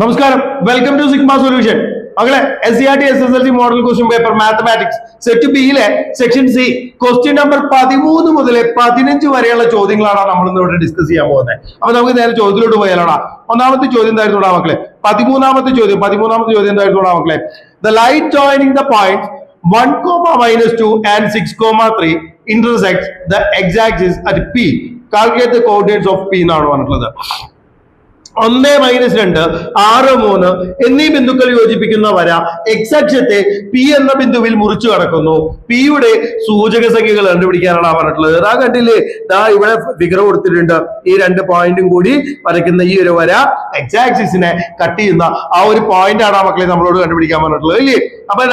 നമസ്കാരം, welcome to Sigma Solution. മകളെ, SCERT SSLC model question paper mathematics set ബിയിലെ section C question number 13 മുതൽ 15 വരെയുള്ള ചോദ്യങ്ങളാണ് നമ്മൾ ഇന്ന് ഇവിടെ ഡിസ്കസ് ചെയ്യാൻ പോകുന്നത്. അപ്പൊ നമുക്ക് നേരെ ചോദ്യത്തിലോട്ട് പോയാലോടാ. ഒന്നാമത്തെ ചോദ്യം എന്തായിരുന്നു മക്കളെ? 13ാമത്തെ ചോദ്യം എന്തായിരുന്നു മക്കളെ? The light joining the points 1, -2 and 6, 3 intersects the x-axis at P. Calculate the coordinates of P എന്നാണ് പറഞ്ഞിട്ടുള്ളത്. 1, -2, 6, 3 എന്നീ ബിന്ദുക്കൾ യോജിപ്പിക്കുന്ന വര എക്സ് അക്ഷത്തെ പി എന്ന ബിന്ദുവിൽ മുറിച്ചു കടക്കുന്നു. പിയുടെ സൂചക സംഖ്യകൾ കണ്ടുപിടിക്കാനാണ് പറഞ്ഞിട്ടുള്ളത്. ഇതാ കണ്ടില്ലേ, ദാ ഇവിടെ ഫിഗർ കൊടുത്തിട്ടുണ്ട്. ഈ 2 പോയിന്റും കൂടി വരയ്ക്കുന്ന ഈ ഒരു വര എക്സ് ആക്സിസിനെ കട്ട് ചെയ്യുന്ന ആ ഒരു പോയിന്റ് ആണ് മക്കളെ നമ്മളോട് കണ്ടുപിടിക്കാൻ പറഞ്ഞിട്ടുള്ളത് ഇല്ലേ. അപ്പൊ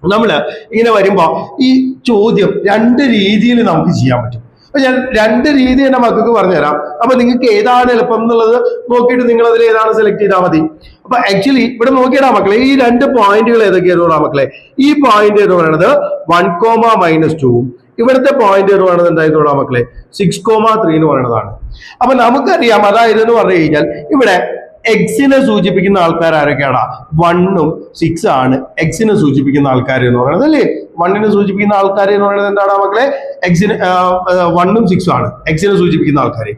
നമ്മള് ഇങ്ങനെ വരുമ്പോ ഈ ചോദ്യം 2 രീതിയിൽ നമുക്ക് ചെയ്യാൻ പറ്റും. അപ്പൊ ഞാൻ 2 രീതി എന്റെ മക്കൾക്ക് പറഞ്ഞുതരാം. അപ്പൊ നിങ്ങൾക്ക് ഏതാണ് എളുപ്പം എന്നുള്ളത് നോക്കിയിട്ട് നിങ്ങൾ അതിൽ ഏതാണ് സെലക്ട് ചെയ്താൽ മതി. അപ്പൊ ആക്ച്വലി ഇവിടെ നോക്കിയിടാ മക്കളെ, ഈ 2 പോയിന്റുകൾ ഏതൊക്കെയാ മക്കളെ? ഈ പോയിന്റ് എന്ന് പറയുന്നത് 1, -2 ഇവിടുത്തെ പോയിന്റ് എന്ന് പറയുന്നത് എന്തായതോടാ മക്കളെ? 6, 3 എന്ന് പറയുന്നതാണ്. അപ്പൊ നമുക്കറിയാം, അതായത് എന്ന് പറഞ്ഞു കഴിഞ്ഞാൽ ഇവിടെ എക്സിനെ സൂചിപ്പിക്കുന്ന ആൾക്കാർ ആരൊക്കെയാണ്? 1ഉം 6 ആണ് എക്സിനെ സൂചിപ്പിക്കുന്ന ആൾക്കാർ എന്ന് പറയുന്നത് അല്ലേ. 1നെ സൂചിപ്പിക്കുന്ന ആൾക്കാർ എന്ന് പറയുന്നത് എന്താണ് മക്കളെ? എക്സിന് 1ഉം 6 ആണ് എക്സിനെ സൂചിപ്പിക്കുന്ന ആൾക്കാർ.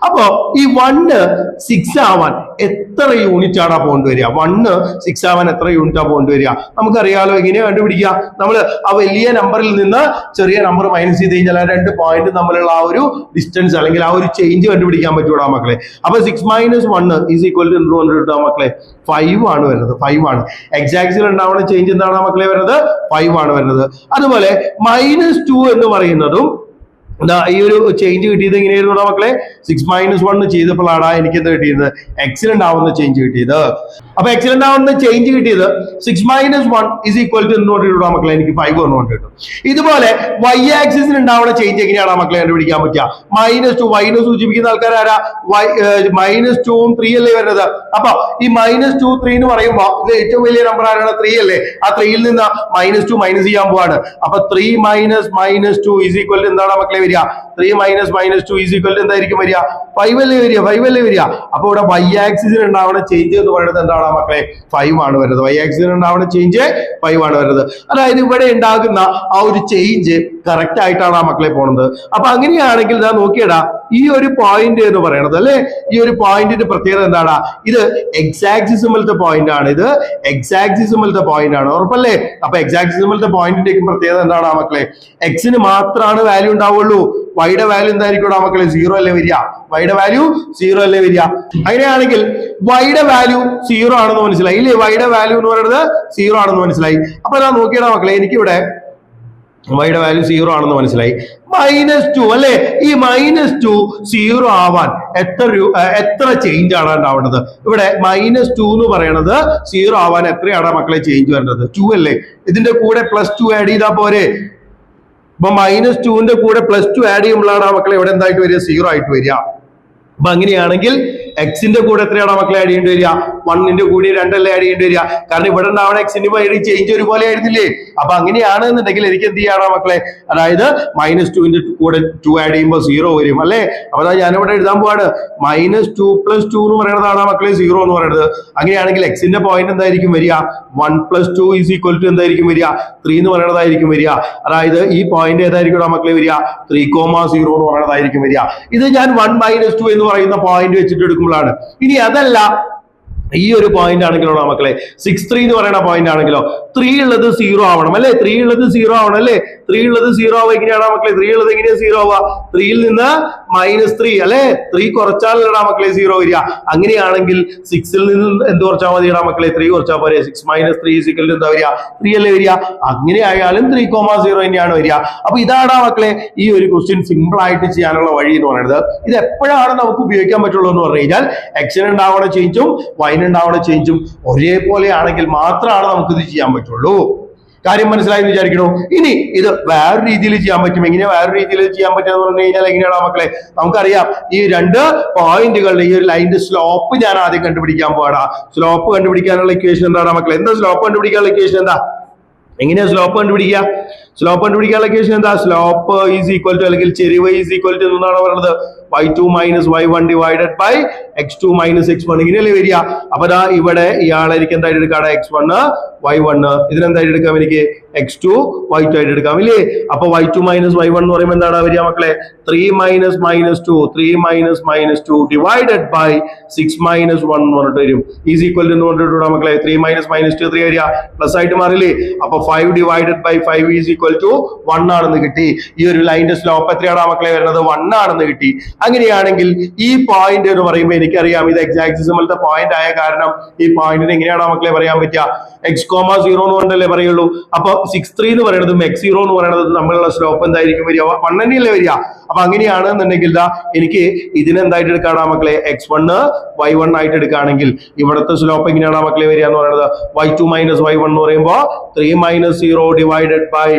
അപ്പോ ഈ 1 6 ആവാൻ എത്ര യൂണിറ്റ് ആണ് പോകേണ്ടി വരിക? 1 6 ആവാൻ എത്ര യൂണിറ്റാ പോകേണ്ടി വരിക? നമുക്കറിയാലോ. എങ്ങനെയാ കണ്ടുപിടിക്കുക? നമ്മൾ ആ വലിയ നമ്പറിൽ നിന്ന് ചെറിയ നമ്പർ മൈനസ് ചെയ്ത് കഴിഞ്ഞാൽ ആ 2 പോയിന്റ് തമ്മിലുള്ള ആ ഒരു ഡിസ്റ്റൻസ് അല്ലെങ്കിൽ ആ ഒരു ചേഞ്ച് കണ്ടുപിടിക്കാൻ പറ്റൂടാ മക്കളെ. അപ്പൊ 6 - 1 = മക്കളെ 5 ആണ് വരുന്നത്. 5 ആണ് എക്സ് ആക്സിൽ ഉണ്ടാവുന്ന ചേഞ്ച്. എന്താണ് മക്കളെ വരുന്നത്? 5 ആണ് വരുന്നത്. അതുപോലെ -2 എന്ന് പറയുന്നതും ഈ ഒരു ചേഞ്ച് കിട്ടിയത് എങ്ങനെയായിരുന്നു മക്കളെ? 6 - 1 ചെയ്തപ്പോഴാണ് എനിക്ക് എന്ത് കിട്ടിയത്? എക്സിലുണ്ടാവുന്ന ചേഞ്ച് കിട്ടിയത്. അപ്പൊ എക്സിലുണ്ടാവുന്ന ചേഞ്ച് കിട്ടിയത് 6 - 1 = മക്കളെ എനിക്ക് 5 എന്നുകൊണ്ട് കിട്ടും. ഇതുപോലെ y ആക്സിസിൽ ഉണ്ടാവുന്ന ചേഞ്ച് എങ്ങനെയാണ് മക്കളെ കണ്ടുപിടിക്കാൻ പറ്റുക? -2 y സൂചിപ്പിക്കുന്ന ആൾക്കാർ ആരാ? -2ഉം 3 അല്ലേ വരുന്നത്. അപ്പൊ ഈ -2 3 എന്ന് പറയുമ്പോൾ ഇത് ഏറ്റവും വലിയ നമ്പർ ആരാണ്? 3 അല്ലേ. ആ 3യിൽ നിന്ന് -2 മൈനസ് ചെയ്യാൻ പോവാണ്. അപ്പൊ 3 - -2 എന്താണ് മക്കളെ വരിക? 3 - -2 എന്തായിരിക്കും വരിക? 5 അല്ലേ വരിക. അപ്പൊ ഇവിടെ y ആക്സിസിൽ ഉണ്ടാവുന്ന ചേഞ്ച് എന്ന് പറയുന്നത് എന്താണ് മക്കളെ? 5 ആണ് വരുന്നത്. y ആക്സിസിൽ ഉണ്ടാവുന്ന ചേഞ്ച് 5 ആണ് വരുന്നത്. അതായത് ഇവിടെ ഉണ്ടാകുന്ന ആ ഒരു ചേഞ്ച് കറക്റ്റ് ആയിട്ടാണ് ആ മക്കളെ പോണത്. അപ്പൊ അങ്ങനെയാണെങ്കിൽ ഞാൻ നോക്കിയടാ, ഈ ഒരു പോയിന്റ് എന്ന് പറയുന്നത് അല്ലെ, ഈ ഒരു പോയിന്റിന്റെ പ്രത്യേകത എന്താണ്? ഇത് എക്സ് ആക്സിസിമലത്തെ പോയിന്റ് ആണ്. ഇത് എക്സ് ആക്സിസിമലത്തെ പോയിന്റ് ആണ്. ഉറപ്പല്ലേ? അപ്പൊ എക്സ് ആക്സിസിമലത്തെ പോയിന്റിന്റെ പ്രത്യേകത എന്താണ് ആ മക്കളെ? എക്സിന് മാത്രമാണ് വാല്യൂ ഉണ്ടാവുള്ളൂ. വൈയുടെ വാല്യൂ എന്തായിരിക്കും ആ മക്കളെ? 0 അല്ലേ വരിക. വൈയുടെ വാല്യൂ 0 അല്ലേ വരിക. അങ്ങനെയാണെങ്കിൽ വൈയുടെ വാല്യൂ 0 ആണെന്ന് മനസ്സിലായി ഇല്ലേ. വൈയുടെ വാല്യൂ എന്ന് പറയുന്നത് 0 ആണെന്ന് മനസ്സിലായി. അപ്പൊ ഞാൻ നോക്കിയടാ മക്കളെ, എനിക്കിവിടെ വൈയുടെ വാല്യൂ 0 ആണെന്ന് മനസ്സിലായി. -2 അല്ലെ. ഈ -2 0 ആവാൻ എത്ര ചേഞ്ച് ആണ് ഉണ്ടാവേണ്ടത്? ഇവിടെ -2 എന്ന് പറയുന്നത് 0 ആവാൻ എത്രയാണ് മക്കളെ ചേഞ്ച് വരേണ്ടത്? 2 അല്ലേ. ഇതിന്റെ കൂടെ +2 ആഡ് ചെയ്താൽ പോരെ. അപ്പൊ -2ന്റെ കൂടെ +2 ആഡ് ചെയ്യുമ്പോഴാണ് ആ മക്കളെ ഇവിടെ എന്തായിട്ട് വരിക? 0 ആയിട്ട് വരിക. അപ്പൊ അങ്ങനെയാണെങ്കിൽ എക്സിന്റെ കൂടെ എത്രയാണ് മക്കളെ ആഡ് ചെയ്യേണ്ടി വരിക? 1ന്റെ കൂടി 2 അല്ലേ ആഡ് ചെയ്യേണ്ടി വരിക. കാരണം ഇവിടെ ഉണ്ടാവണ എക്സിന്റെ ചേഞ്ച് ഒരുപോലെ ആയിരുന്നില്ലേ. അപ്പൊ അങ്ങനെയാണെന്നുണ്ടെങ്കിൽ എനിക്ക് എന്ത് ചെയ്യണം മക്കളെ? അതായത് -2ന്റെ കൂടെ 2 ആഡ് ചെയ്യുമ്പോൾ 0 വരും അല്ലെ. അപ്പൊ ഞാനിവിടെ എഴുതാൻ പോവാണ് -2 + 2 എന്ന് പറയുന്നതാണ് മക്കളെ 0 എന്ന് പറയുന്നത്. അങ്ങനെയാണെങ്കിൽ എക്സിന്റെ പോയിന്റ് എന്തായിരിക്കും വരിക? 1 + 2 എന്തായിരിക്കും വരിക? 3 എന്ന് പറയുന്നതായിരിക്കും വരിക. അതായത് ഈ പോയിന്റ് ഏതായിരിക്കും മക്കളെ വരിക? 3, 0 എന്ന് പറയുന്നതായിരിക്കും വരിക. ഇത് ഞാൻ 1 - 2 എന്ന് പറയുന്ന പോയിന്റ് വെച്ചിട്ട് എടുക്കുമ്പോഴാണ്. ഇനി അതല്ല, ഈ ഒരു പോയിന്റ് ആണെങ്കിലോ മക്കളെ 6, 3 എന്ന് പറയുന്ന പോയിന്റ് ആണെങ്കിലോ 3 ഉള്ളത് 0 ആവണം അല്ലെ. 3 ഉള്ളത് 0 ആവണം അല്ലെ. 3 ഉള്ളത് 0 ആവുക എങ്ങനെയാണ് മക്കളെ? 3 ഉള്ളത് എങ്ങനെയാ 0 ആവുക? 3യിൽ നിന്ന് -3 അല്ലെ. 3 കുറച്ചാലടാ മക്കളെ 0 വരിക. അങ്ങനെയാണെങ്കിൽ 6ൽ നിന്ന് എന്ത് കുറച്ചാൽ മതിയാ മക്കളെ? 3 കുറച്ചാൽ പോരെ. 6 - 3 എന്താ വരിക? 3 അല്ലേ വരിക. അങ്ങനെ ആയാലും 3, 0 തന്നെയാണ് വരിക. അപ്പൊ ഇതാണ് മക്കളെ ഈ ഒരു ക്വസ്റ്റ്യൻ സിമ്പിൾ ആയിട്ട് ചെയ്യാനുള്ള വഴി എന്ന് പറയുന്നത്. ഇത് എപ്പോഴാണ് നമുക്ക് ഉപയോഗിക്കാൻ പറ്റുള്ളൂ എന്ന് പറഞ്ഞു കഴിഞ്ഞാൽ എക്സിന് ഉണ്ടാവുന്ന ചേഞ്ചും വൈന് ഉണ്ടാവുന്ന ചേഞ്ചും ഒരേപോലെ ആണെങ്കിൽ മാത്രമാണ് നമുക്ക് ഇത് ചെയ്യാൻ പറ്റുള്ളൂ. കാര്യം മനസ്സിലായി വിചാരിക്കണോ? ഇനി ഇത് വേറെ രീതിയിൽ ചെയ്യാൻ പറ്റും. എങ്ങനെയാ വേറെ രീതിയിൽ ചെയ്യാൻ പറ്റുക എന്ന് പറഞ്ഞു കഴിഞ്ഞാൽ എങ്ങനെയാണ് മക്കളെ? നമുക്കറിയാം, ഈ 2 പോയിന്റുകളുടെ ഈ ഒരു ലൈനിന്റെ സ്ലോപ്പ് ഞാൻ ആദ്യം കണ്ടുപിടിക്കാൻ പോകാം. സ്ലോപ്പ് കണ്ടുപിടിക്കാനുള്ള ഇക്വേഷൻ എന്താണ് മക്കളെ? എന്താ സ്ലോപ്പ് കണ്ടുപിടിക്കാനുള്ള ഇക്വേഷൻ എന്താ? എങ്ങനെയാ സ്ലോപ്പ് കണ്ടുപിടിക്കുക? സ്ലോപ്പ് കണ്ടുപിടിക്കാനുള്ള ഇക്വേഷൻ എന്താ? സ്ലോപ്പ് ഈസ് ഈക്വൽ ടു അല്ലെങ്കിൽ ചെരിവ് ഈസ് ഈക്വൽ ടു എന്നാണ് പറയുന്നത് y2 minus y1 divided by x2 minus x1 ഇങ്ങനെയല്ലേ വരിക. അപ്പൊ ദാ ഇവിടെ ഇയാളെ എനിക്ക് എന്തായിട്ട് എടുക്കാം, x1 y1, ഇതിനെന്തായിട്ട് എടുക്കാം, എനിക്ക് x2 y2 ആയിട്ട് എടുക്കാം ഇല്ലേ. അപ്പൊ y2 മൈനസ് y1 എന്ന് പറയുമ്പോൾ എന്താണ് വരിക മക്കളെ, 3 minus minus 2 divided by 6 minus 1 എന്ന് പറഞ്ഞിട്ട് വരും. ഈസ് ഈക്വൽ എന്ന് പറഞ്ഞിട്ട് മക്കളെ 3 മൈനസ് 2 3 വരിക, പ്ലസ് ആയിട്ട് മാറില്ലേ. അപ്പൊ 5 divided by 5 is equal to 1 ആണെന്ന് കിട്ടി. ഈ ഒരു ലൈനിന്റെ സ്ലോപ്പ് എത്രയാണ് മക്കളെ വരുന്നത്, 1 ആണെന്ന് കിട്ടി. അങ്ങനെയാണെങ്കിൽ ഈ പോയിന്റ് എന്ന് പറയുമ്പോൾ എനിക്കറിയാം ഇത് എക്സ് ആക്സിസിമലത്തെ പോയിന്റ് ആയ കാരണം ഈ പോയിന്റിന് എങ്ങനെയാണോ മക്കളെ പറയാൻ പറ്റുക, x,0 എന്ന് കൊണ്ടല്ലേ പറയുള്ളൂ. അപ്പൊ 6,3 എന്ന് പറയുന്നതും x0 എന്ന് പറയുന്നത് തമ്മിലുള്ള സ്ലോപ്പ് എന്തായിരിക്കും വരിക, 1 തന്നെയല്ലേ വരിക. അപ്പൊ അങ്ങനെയാണെന്നുണ്ടെങ്കിൽ എനിക്ക് ഇതിനെന്തായിട്ട് എടുക്കാണ് മക്കളെ, x1 y1 ആയിട്ട് എടുക്കുകയാണെങ്കിൽ ഇവിടുത്തെ സ്ലോപ്പ് എങ്ങനെയാണ് മക്കളെ വരിക എന്ന് പറയുന്നത്, y2 മൈനസ് y1 എന്ന് പറയുമ്പോൾ 3 minus 0 divided by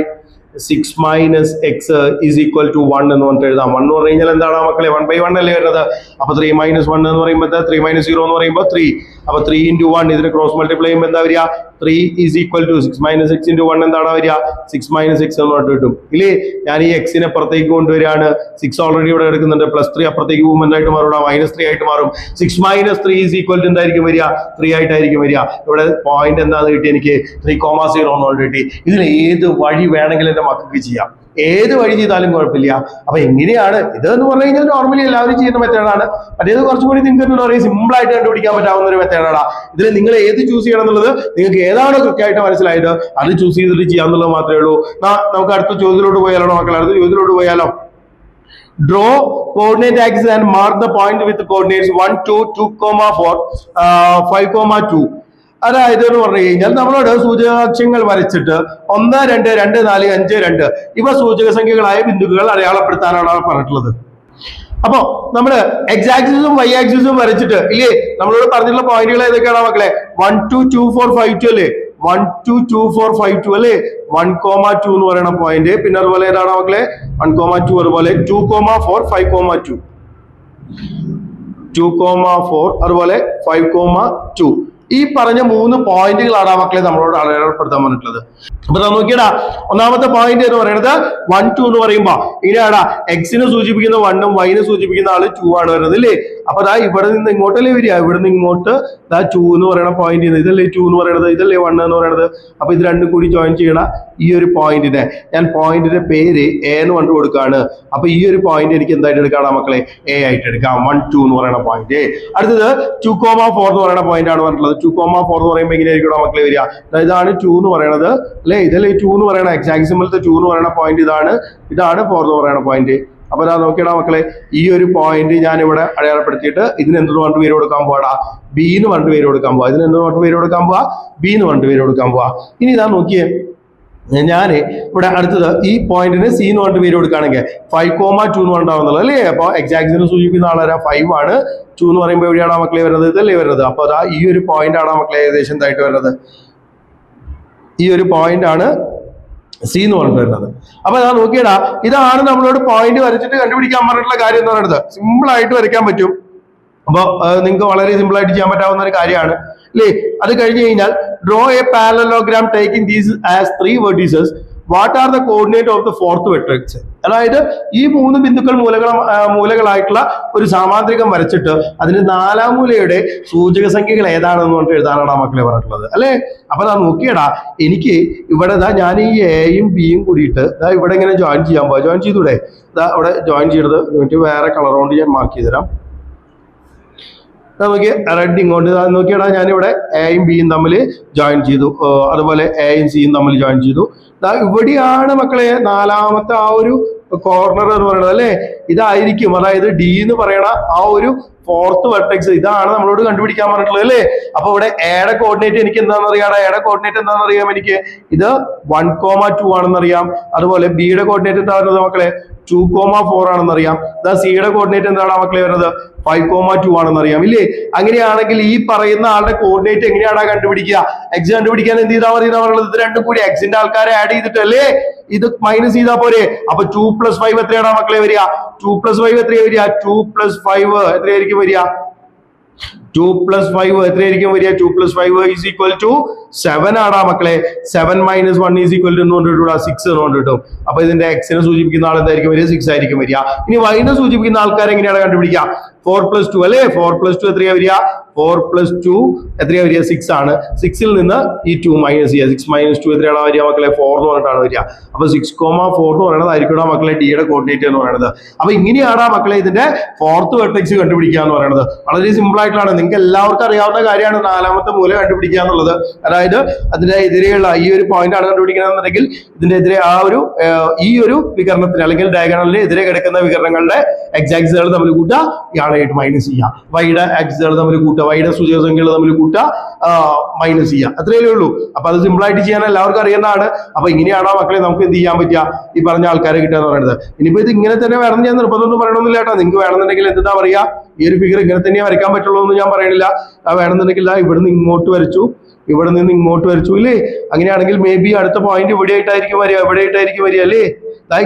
6 minus x is equal to 1 എന്ന് പറഞ്ഞിട്ട് എഴുതാം. 1 എന്ന് പറഞ്ഞു കഴിഞ്ഞാൽ എന്താണ് മക്കളെ, 1/1 അല്ലേ വരുന്നത്. അപ്പൊ 3 മൈനസ് 1 എന്ന് പറയുമ്പോൾ 3 മൈനസ് 0 എന്ന് പറയുമ്പോൾ 3. അപ്പൊ 3 into 1 ഇതിനെ ക്രോസ് മൾട്ടിപ്ലൈ ചെയ്യുമ്പോൾ എന്താ വരിക, 3 is equal to 6 minus 6 into 1 എന്താണ് വരിക, 6 മൈനസ് 6 എന്ന് പറഞ്ഞിട്ട് കിട്ടും ഇല്ലേ. ഞാൻ ഈ എക്സിനെ പുറത്തേക്ക് കൊണ്ടുവരികയാണ്, 6 ഓൾറെഡി ഇവിടെ എടുക്കുന്നുണ്ട്, പ്ലസ് 3 അപ്പുറത്തേക്ക് പോകുമ്പോൾ എന്തായിട്ട് മാറും, -3 ആയിട്ട് മാറും. 6 മൈനസ് 3 ഈസ് ഈക്വൽ ടു എന്തായിരിക്കും വരിക, 3 ആയിട്ടായിരിക്കും വരിക. ഇവിടെ പോയിന്റ് എന്താന്ന് കിട്ടി, എനിക്ക് 3,0 എന്ന് കിട്ടി. ഇതിൽ ഏത് വഴി വേണമെങ്കിലും എന്റെ മക്കൾക്ക് ചെയ്യാം, ഏത് വഴി ചെയ്താലും കുഴപ്പമില്ല. അപ്പൊ എങ്ങനെയാണ് ഇതെന്ന് പറഞ്ഞു കഴിഞ്ഞാൽ നോർമലി എല്ലാവരും ചെയ്യുന്ന മെത്തേഡാണ്. മറ്റേത് കുറച്ചും കൂടി നിങ്ങൾക്ക് എന്താ പറയുക, സിമ്പിൾ ആയിട്ട് കണ്ടുപിടിക്കാൻ പറ്റാവുന്ന ഒരു മെത്തേഡാണ്. ഇതിൽ നിങ്ങൾ ഏത് ചൂസ് ചെയ്യണം എന്നുള്ളത്, നിങ്ങൾക്ക് ഏതാണോ കൃത്യമായിട്ട് മനസ്സിലായത് അത് ചൂസ് ചെയ്തിട്ട് ചെയ്യാന്നുള്ളത് മാത്രമേ ഉള്ളൂ. നമുക്ക് അടുത്ത ചോദ്യത്തിലോട്ട് പോയാലോ മക്കളെ, അടുത്ത ചോദ്യത്തിലോട്ട് പോയാലോ. Draw coordinate axis and mark the point with coordinates 1, 2, 2,4, 5,2. അതായത് എന്ന് പറഞ്ഞു കഴിഞ്ഞാൽ നമ്മളോട് സൂചകാക്ഷങ്ങൾ വരച്ചിട്ട് 1, 2, 2, 4, 5, 2 ഇവ സൂചക സംഖ്യകളായ ബിന്ദുക്കൾ അടയാളപ്പെടുത്താനാണ് പറഞ്ഞിട്ടുള്ളത്. അപ്പൊ നമ്മള് എക്സ് ആക്സിസും വൈ ആക്സിസും വരച്ചിട്ട് ഇല്ലേ, നമ്മളോട് പറഞ്ഞിട്ടുള്ള പോയിന്റുകൾ ഏതൊക്കെയാണ് മക്കളെ, 1, 2, 2, 4, 5, 2 അല്ലേ, 1, 2, 2, 4, 5, 2 അല്ലേ, 1,2 എന്ന് പറയുന്ന പോയിന്റ്. പിന്നെ അതുപോലെ ഏതാണ് മക്കളെ, 1,2 അതുപോലെ 2,4, 5,2, 2,4 അതുപോലെ 5,2. ഈ പറഞ്ഞ 3 പോയിന്റുകളാണ് മക്കളെ നമ്മളോട് അടയാളപ്പെടുത്താൻ പറഞ്ഞിട്ടുള്ളത്. അപ്പൊ നോക്കിയടാ, ഒന്നാമത്തെ പോയിന്റ് എന്ന് പറയുന്നത് 1, 2 എന്ന് പറയുമ്പോ ഇങ്ങനെയാടാ, എക്സിനെ സൂചിപ്പിക്കുന്ന 1ഉം വൈനെ സൂചിപ്പിക്കുന്ന ആള് 2 ആണ് വരുന്നത് അല്ലേ. അപ്പൊ ദാ ഇവിടെ നിന്ന് ഇങ്ങോട്ടല്ലേ വരിക, ഇവിടെ നിന്ന് ഇങ്ങോട്ട് ദാ 2 എന്ന് പറയുന്ന പോയിന്റ്, ഇതല്ലേ 2 എന്ന് പറയുന്നത്, ഇതല്ലേ 1 എന്ന് പറയുന്നത്. അപ്പൊ ഇത് രണ്ടും കൂടി ജോയിൻ ചെയ്യണ ഈ ഒരു പോയിന്റിനെ ഞാൻ പോയിന്റിന്റെ പേര് എ എന്ന് കണ്ടു കൊടുക്കുകയാണ്. അപ്പൊ ഈ ഒരു പോയിന്റ് എനിക്ക് എന്തായിട്ട് എടുക്കാം മക്കളെ, എ ആയിട്ട് എടുക്കാം, 1, 2 എന്ന് പറയുന്ന പോയിന്റ്. അടുത്തത് 2,4 എന്ന് പറയുന്ന പോയിന്റ് ആണ് പറഞ്ഞിട്ടുള്ളത്. 2,4 എന്ന് പറയുമ്പോൾ എങ്ങനെയായിരിക്കും മക്കളെ വരിക, ഇതാണ് 2 എന്ന് പറയുന്നത് അല്ലെ, ഇതല്ലേ 2 എന്ന് പറയുന്ന എക്സ് ആക്സിസിമലത്തെ 2 എന്ന് പറയുന്ന പോയിന്റ് ഇതാണ് 4 എന്ന് പറയുന്ന പോയിന്റ്. അപ്പൊ ഞാൻ നോക്കിയടാ മക്കളെ, ഈ ഒരു പോയിന്റ് ഞാൻ ഇവിടെ അടയാളപ്പെടുത്തിയിട്ട് ഇതിന് എന്ത് പറഞ്ഞിട്ട് പേര് കൊടുക്കാൻ പോവാടാ, ബി എന്ന് പറഞ്ഞിട്ട് പേര് കൊടുക്കാൻ പോവാ. ഇതിന് എന്ത് പറഞ്ഞിട്ട് പേര് കൊടുക്കാൻ പോവാ, ബി എന്ന് പറഞ്ഞിട്ട് പേര് കൊടുക്കാൻ പോവാ. ഇനി ഇതാ നോക്കിയേ, ഞാൻ ഇവിടെ അടുത്തത് ഈ പോയിന്റിന് സി എന്ന് പറഞ്ഞിട്ട് പേര് കൊടുക്കുകയാണെങ്കിൽ 5,2 എന്ന് പറഞ്ഞിട്ടാവുന്നത് അല്ലേ. അപ്പൊ എക്സ് ആക്സിസിനെ സൂചിപ്പിക്കുന്ന ആളാരാ, 5 ആണ്. 2 എന്ന് പറയുമ്പോൾ എവിടെയാണ് മക്കളെ വരുന്നത്, ഇതല്ലേ വരുന്നത്. അപ്പൊ അതാ ഈ ഒരു പോയിന്റ് ആണ് മക്കളെ ഏകദേശം എന്തായിട്ട് വരുന്നത്, ഈ ഒരു പോയിന്റ് ആണ് സി എന്ന് പറഞ്ഞിട്ട് വരുന്നത്. അപ്പൊ ഞാൻ നോക്കിയടാ, ഇതാണ് നമ്മളോട് പോയിന്റ് വരച്ചിട്ട് കണ്ടുപിടിക്കാൻ പറഞ്ഞിട്ടുള്ള കാര്യം എന്ന് പറയുന്നത്. സിമ്പിൾ ആയിട്ട് വരയ്ക്കാൻ പറ്റും. അപ്പൊ നിങ്ങൾക്ക് വളരെ സിമ്പിൾ ആയിട്ട് ചെയ്യാൻ പറ്റാവുന്ന ഒരു കാര്യമാണ് അല്ലേ. അത് കഴിഞ്ഞ് കഴിഞ്ഞാൽ draw A parallelogram taking these as 3 vertices. What are the coordinate of the 4th vertex? അതായത് ഈ 3 ബിന്ദുക്കൾ മൂലകളായിട്ടുള്ള ഒരു സാമാന്ത്രികം വരച്ചിട്ട് അതിന് 4ാം മൂലയുടെ സൂചക സംഖ്യകൾ ഏതാണെന്ന് പറഞ്ഞിട്ട് എഴുതാനാണ് മക്കളെ പറഞ്ഞിട്ടുള്ളത് അല്ലെ. അപ്പൊ ഞാൻ നോക്കിയടാ, എനിക്ക് ഇവിടെ ഞാൻ ഈ എയും ബിയും കൂടിയിട്ട് ഇവിടെ ഇങ്ങനെ ജോയിൻ ചെയ്യാൻ പോവാ. ജോയിൻ ചെയ്തൂടെ, അവിടെ ജോയിൻ ചെയ്തത് വേറെ കളർ കൊണ്ട് ഞാൻ മാർക്ക് ചെയ്ത് തരാം. നമുക്ക് റെഡ് ഇങ്ങോട്ട് നോക്കിയടാ, ഞാനിവിടെ എയും ബിയും തമ്മിൽ ജോയിൻ ചെയ്തു, അതുപോലെ എയും സിയും തമ്മിൽ ജോയിൻ ചെയ്തു. ഇവിടെയാണ് മക്കളെ 4ാമത്തെ ആ ഒരു കോർണർ എന്ന് പറയുന്നത് അല്ലെ, ഇതായിരിക്കും. അതായത് ഡി എന്ന് പറയണ ആ ഒരു 4th vertex ഇതാണ് നമ്മളോട് കണ്ടുപിടിക്കാൻ പറഞ്ഞിട്ടുള്ളത് അല്ലേ. അപ്പൊ ഇവിടെ എയുടെ കോർഡിനേറ്റ് എനിക്ക് എന്താണെന്ന് അറിയാം, എയുടെ കോർഡിനേറ്റ് എന്താണെന്ന് അറിയാം, എനിക്ക് ഇത് 1,2 ആണെന്ന് അറിയാം. അതുപോലെ ബിയുടെ കോർഡിനേറ്റ് എന്താ പറയുന്നത് മക്കളെ, 2,4 ആണെന്ന് അറിയാം. സിയുടെ കോർഡിനേറ്റ് എന്താണ് മക്കളെ വരുന്നത്, 5,2 ആണെന്ന് അറിയാം ഇല്ലേ. അങ്ങനെയാണെങ്കിൽ ഈ പറയുന്ന ആളുടെ കോർഡിനേറ്റ് എങ്ങനെയാണ് കണ്ടുപിടിക്കുക, എക്സ് കണ്ടുപിടിക്കാൻ എന്ത് ചെയ്താൽ മതി പറയുന്നത്, ഇത് രണ്ടും കൂടി എക്സിന്റെ ആൾക്കാരെ ആഡ് ചെയ്തിട്ടല്ലേ ഇത് മൈനസ് ചെയ്താൽ പോരെ. അപ്പൊ 2 + 5 എത്രയാണ് മക്കളെ വരിക, 2 + 5 എത്രയാണ് വരിക, 2 + 5 എത്രയായിരിക്കും വരിക, 2 plus 5 എത്രയായിരിക്കും വരിക? 2 plus 5 is equal to 7 ആടാ മക്കളെ. 7 minus 1 is equal to എന്ന് കൊണ്ടിട്ടാ 6 എന്ന് കൊണ്ടിട്ടും. അപ്പൊ ഇതിന്റെ എക്സിനെ സൂചിപ്പിക്കുന്ന ആൾ എന്തായിരിക്കും വരിക? 6 ആയിരിക്കും വരിക. ഇനി വൈനെ സൂചിപ്പിക്കുന്ന ആൾക്കാർ എങ്ങനെയാണ് കണ്ടുപിടിക്കുക? 4 plus 2 അല്ലേ? 4 plus 2 എത്രയാ വരിക? 4 plus 2 എത്രയാ വരിക? 6 ആണ്. 6ൽ നിന്ന് ഈ 2 മൈനസ് ചെയ്യുക. 6 minus 2 എത്രയാണ് വരിക മക്കളെ? 4 എന്ന് പറഞ്ഞിട്ടാണ് വരിക. അപ്പൊ 6,4 എന്ന് പറയുന്നത് ആയിരിക്കും മക്കളെ ഡിയുടെ കോർഡിനേറ്റ് എന്ന് പറയുന്നത്. അപ്പൊ ഇങ്ങനെയാണ് മക്കളെ ഇതിന്റെ ഫോർത്ത് വെർട്ടെക്സ് കണ്ടുപിടിക്കുക എന്ന് പറയുന്നത്. വളരെ സിമ്പിൾ ആയിട്ടുള്ള നിങ്ങൾക്ക് എല്ലാവർക്കും അറിയാവുന്ന കാര്യമാണ് നാലാമത്തെ മൂല കണ്ടുപിടിക്കുക എന്നുള്ളത്. അതായത് അതിന്റെ എതിരെയുള്ള ഈ ഒരു പോയിന്റ് ആണ് കണ്ടുപിടിക്കണമെന്നുണ്ടെങ്കിൽ ഇതിന്റെ എതിരെ ആ ഒരു ഈ ഒരു വികരണത്തിന് അല്ലെങ്കിൽ ഡയഗണലിന് എതിരെ കിടക്കുന്ന വികരണങ്ങളുടെ എക്സാക്സുകൾ തമ്മിൽ കൂട്ടുക, ഇയാളായിട്ട് മൈനസ് ചെയ്യുക. വൈയുടെ ആക്സുകൾ തമ്മിൽ കൂട്ടുക, വൈയുടെ സൂചക സംഖ്യകൾ തമ്മിൽ കൂട്ടുക, മൈനസ് ചെയ്യുക. അത്രയേ ഉള്ളൂ. അപ്പൊ അത് സിമ്പിൾ ആയിട്ട് ചെയ്യാൻ എല്ലാവർക്കും അറിയുന്നതാണ്. അപ്പൊ ഇങ്ങനെയാണോ മക്കളെ നമുക്ക് എന്ത് ചെയ്യാൻ പറ്റുക? ഈ പറഞ്ഞ ആൾക്കാരെ കിട്ടുക എന്ന് പറയുന്നത്. ഇനിയിപ്പോ ഇത് ഇങ്ങനെ തന്നെ വേണം ഞാൻ നിർബന്ധമൊന്നും പറയണമെന്നില്ല കേട്ടോ. നിങ്ങൾക്ക് വേണമെന്നുണ്ടെങ്കിൽ എന്താ പറയാ, ഈ ഒരു ഫിഗർ ഇങ്ങനെ തന്നെ വരയ്ക്കാൻ പറ്റുള്ളൂ എന്ന് ഞാൻ പറയണില്ല. വേണമെന്നുണ്ടെങ്കിൽ ഇവിടുന്ന് ഇങ്ങോട്ട് വരച്ചു, ഇവിടെ നിന്ന് ഇങ്ങോട്ട് വരച്ചു ഇല്ലേ? അങ്ങനെയാണെങ്കിൽ മേ ബി അടുത്ത പോയിന്റ് ഇവിടെ ആയിട്ടായിരിക്കും വരിക, ഇവിടെ ആയിട്ടായിരിക്കും വരിക അല്ലേ?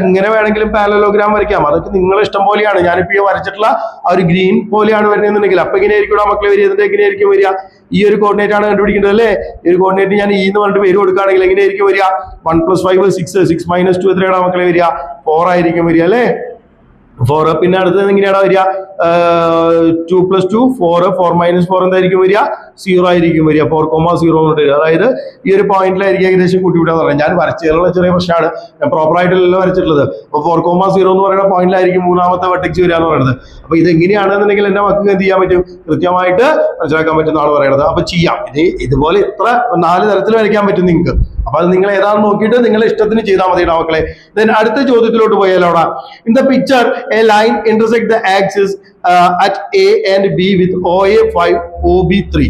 ഇങ്ങനെ വേണമെങ്കിലും പാരലോഗ്രാം വരയ്ക്കാം. അതൊക്കെ നിങ്ങളെ ഇഷ്ടം പോലെയാണ്. ഞാനിപ്പോ ഈ വരച്ചിട്ടുള്ള ആ ഒരു ഗ്രീൻ പോലെയാണ് വരുന്നതെന്നുണ്ടെങ്കിൽ അപ്പൊ എങ്ങനെയായിരിക്കും മക്കളെ വരിക? ഇതിന്റെ എങ്ങനെയായിരിക്കും വരിക? ഈ ഒരു കോർഡിനേറ്റ് ആണ് കണ്ടുപിടിക്കേണ്ടത് അല്ലേ? ഈ ഒരു കോർഡിനേറ്റ് ഞാൻ എന്ന് പറഞ്ഞിട്ട് പേര് കൊടുക്കുകയാണെങ്കിൽ എങ്ങനെയായിരിക്കും വരിക? 1 plus 5 6, 6 minus 2 എത്രയാണ് മക്കളെ വരിക? 4 ആയിരിക്കും വരിക അല്ലേ? 4. പിന്നെ അടുത്തത് എങ്ങനെയാണ് വരിക? 2 plus 2 4, 4 minus 4 എന്തായിരിക്കും വരിക? 0 ആയിരിക്കും വരിക. 4,0 എന്ന് വരിക. അതായത് ഈ ഒരു പോയിന്റിലായിരിക്കും ഏകദേശം കൂട്ടിവിടാന്ന് പറയാം. ഞാൻ വരച്ചതിലുള്ള ചെറിയ പ്രശ്നമാണ്, ഞാൻ പ്രോപ്പർ ആയിട്ടല്ലോ വരച്ചിട്ടുള്ളത്. അപ്പൊ 4,0 എന്ന് പറയുന്ന പോയിന്റിലായിരിക്കും മൂന്നാമത്തെ വെർട്ടെക്സ് വരിക എന്ന് പറയുന്നത്. അപ്പൊ ഇത് എങ്ങനെയാണെന്നുണ്ടെങ്കിൽ എന്റെ മക്കൾക്ക് എന്ത് ചെയ്യാൻ പറ്റും? കൃത്യമായിട്ട് മനസ്സിലാക്കാൻ പറ്റുന്ന ആൾ പറയുന്നത്. അപ്പൊ ചെയ്യാം. ഇതുപോലെ ഇത്ര 4 തരത്തിൽ വരയ്ക്കാൻ പറ്റും നിങ്ങൾക്ക്. അപ്പൊ അത് നിങ്ങൾ ഏതാണെന്ന് നോക്കിയിട്ട് നിങ്ങളുടെ ഇഷ്ടത്തിന് ചെയ്താൽ മതി മക്കളെ. ദെൻ അടുത്ത ചോദ്യത്തിലോട്ട് പോയാലോടാ. In the picture a line intersect the axis at A and B with OA 5 OB 3.